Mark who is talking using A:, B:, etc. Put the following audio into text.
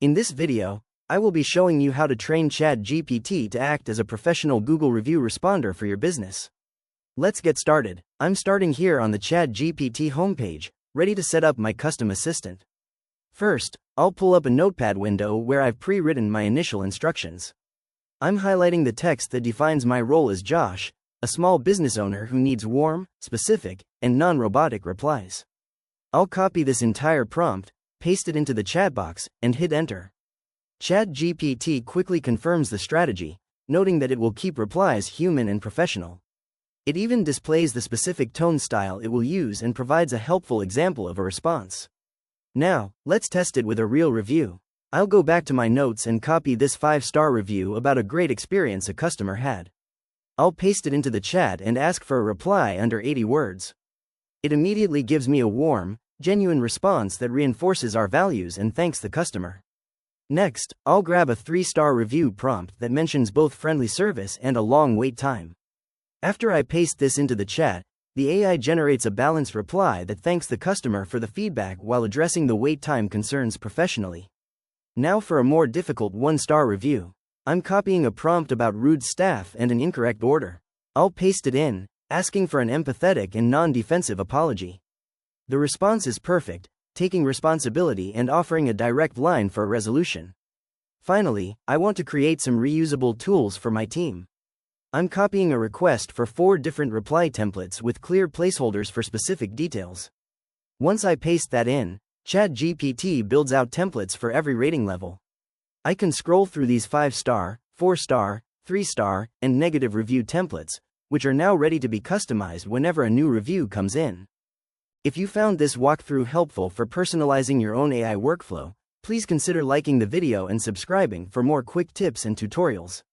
A: In this video, I will be showing you how to train ChatGPT to act as a professional Google review responder for your business. Let's get started. I'm starting here on the ChatGPT homepage, ready to set up my custom assistant. First, I'll pull up a notepad window where I've pre-written my initial instructions. I'm highlighting the text that defines my role as Josh, a small business owner who needs warm, specific, and non-robotic replies. I'll copy this entire prompt, paste it into the chat box, and hit enter. ChatGPT quickly confirms the strategy, noting that it will keep replies human and professional. It even displays the specific tone style it will use and provides a helpful example of a response. Now, let's test it with a real review. I'll go back to my notes and copy this 5-star review about a great experience a customer had. I'll paste it into the chat and ask for a reply under 80 words. It immediately gives me a warm, genuine response that reinforces our values and thanks the customer. Next, I'll grab a 3-star review prompt that mentions both friendly service and a long wait time. After I paste this into the chat, the AI generates a balanced reply that thanks the customer for the feedback while addressing the wait time concerns professionally. Now for a more difficult 1-star review. I'm copying a prompt about rude staff and an incorrect order. I'll paste it in, asking for an empathetic and non-defensive apology. The response is perfect, taking responsibility and offering a direct line for a resolution. Finally, I want to create some reusable tools for my team. I'm copying a request for 4 different reply templates with clear placeholders for specific details. Once I paste that in, ChatGPT builds out templates for every rating level. I can scroll through these 5-star, 4-star, 3-star, and negative review templates, which are now ready to be customized whenever a new review comes in. If you found this walkthrough helpful for personalizing your own AI workflow, please consider liking the video and subscribing for more quick tips and tutorials.